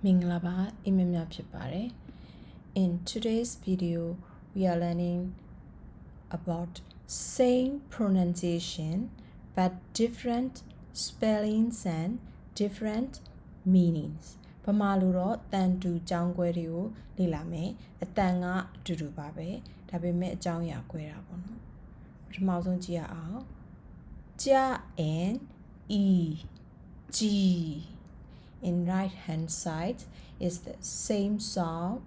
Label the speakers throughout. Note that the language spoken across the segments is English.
Speaker 1: မင်္ဂလာပါအင်မမြဖြစ်ပါတယ် In today's video we are learning about same pronunciation but different spellings and different meanings ပမာလိုတော့တန်တူကြောင်းခွဲတွေကိုလေ့လာမယ်အတန်ကအတူတူပါပဲဒါပေမဲ့အကြောင်းအရာခွဲတာပေါ့နော်ပထမဆုံးကြည့်ရအောင်ကြ and e g in right hand side is the same sound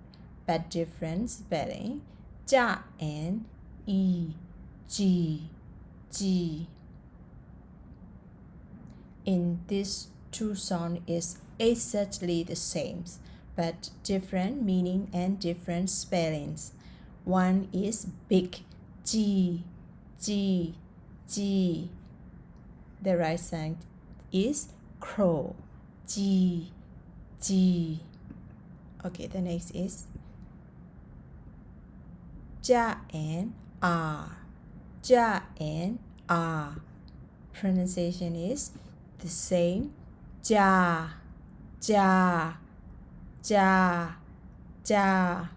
Speaker 1: but different spelling. Ja and E G G. In this two sound is exactly the same but different meaning and different spellings. One is big G G G. The right side is crow G G. Okay, the next is Ja and R. Ja and R. Pronunciation is the same. Ja, ja, ja, ja.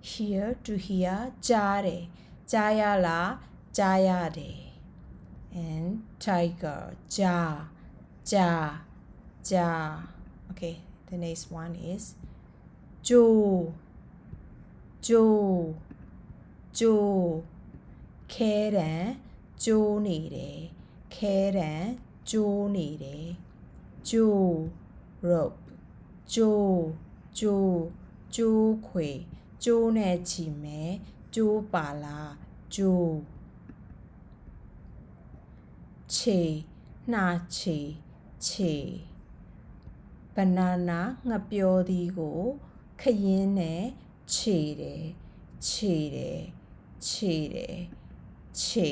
Speaker 1: Here to here, jare, jayala, jayade. And tiger, ja, ja. Ja. Okay, the next one is Jo. Jo. Jo. Karen Jo nere. Karen Jo nere. Jo. Rope. Jo. Jo. Jo kwe. Jo ne chime. Jo pala. Jo. Che. Na che. Che. Banana ငှက်ပြောသီးကိုခရင်းနဲ့ခြေတယ်ခြေတယ်ခြေတယ်ခြေ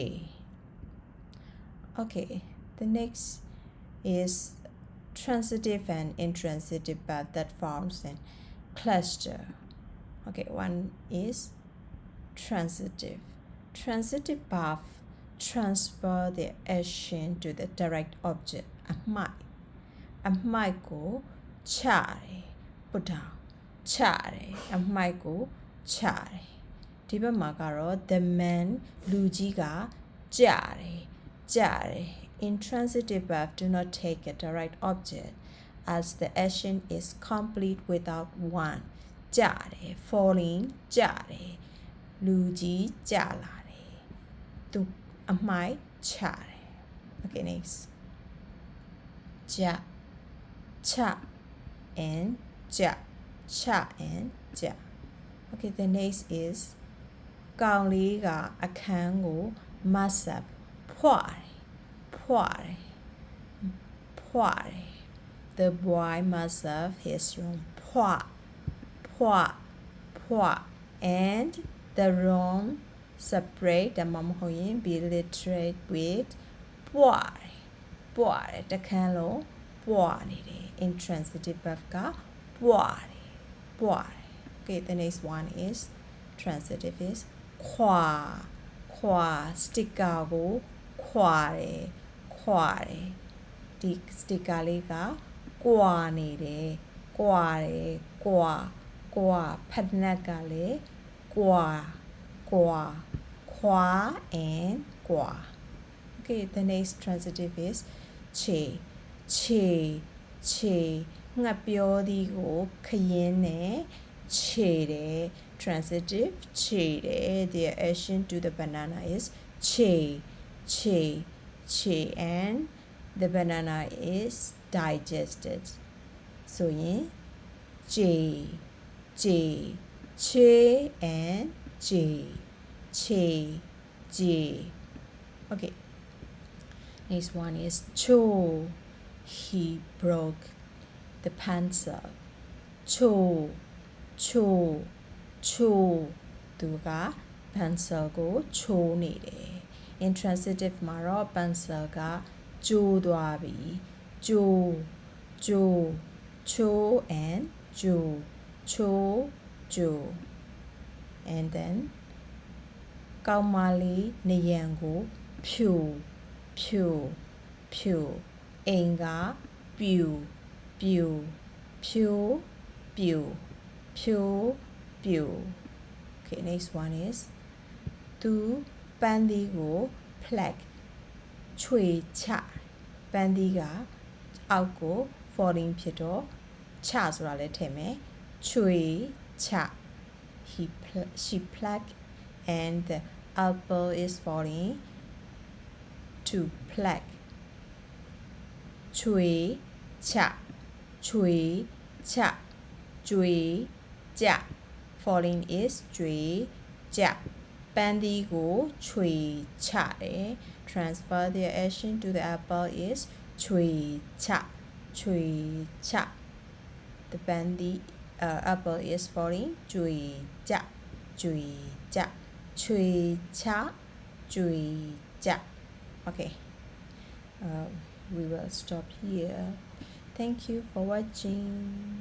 Speaker 1: Okay, the next is transitive and intransitive verb that forms a cluster. Okay, one is transitive. Transitive verb transfer the action to the direct object. A micကိုချတယ်ပူတာချတယ်အမိုက်ကိုချတယ်ဒီဘက်မှာကတော့ the man လူကြီးကကြတယ်ကြတယ် intransitive verb do not take a direct object as the action is complete without one ကြတယ် falling ကြတယ်လူကြီးကြလာတယ်သူအမိုက်ချတယ် okay next ကြCha and ja. Cha and ja. Okay, the next is ကောင်လေးကအခန်းကိုမဆပ်ဖွာတယ်ဖွာတယ်ဖွာတယ် The boy must have his room ဖွာဖွာဖွာ and the room separate ဒါမှမဟုတ်ရင် be literate with ပွာတယ်ပွာတယ်တခန်းလုံးပွာနေတယ်intransitive verb ကပွာတယ်ပွာတယ် Okay, the next one is transitive is ခွာခွာ sticker ကိုခွာတယ်ခွာတယ်ဒီ sticker လေးကကွာနေတယ်ကွာတယ်ကွာကွာဖက်နက်ကလည်းကွာကွာခွာ and ကွာ Okay, the next transitive is ခြေခြေခြေငှက်ပြောသီးကိုခရင်းနဲ့ခြေတယ် transitive ခြေတယ် the action to the banana is ခြေခြေခြေ and the banana is digested ဆိုရင်ခြေခြေခြေ and ခြေခြေခြေ okay next one is ချိုHe broke the pencil. Cho, cho, cho. သူက pencil ကိုချိုးနေတယ် intransitive မှာတော့ pencil ကကျိုးသွားပြီကျိုးကျိုးချိုး and ကျိုးချိုးကျိုး and then ကောင်မလေးနေရန်ကိုဖြူဖြူဖြူအိမ်ကပြူပြူ ဖြိုးပြူဖြိုးပြူ okay next one is သူပန်းသီးကို pluck ချွေချပန်းသီးကအောက်ကို falling ဖြစ်တော့ချဆိုတာလည်းထည့်မယ်ချွေချ she plucked and the apple is falling to pluck ချွေချချွေချကျွေကြ falling is ကျွေကြပန်းသီးကိုချွေချတယ် transfer their action to the apple is ချွေချချွေချ the ပန်းသီးapple is falling ကျွေကြကျွေကြချွေချကျွေကြ okay we will stop here thank you for watching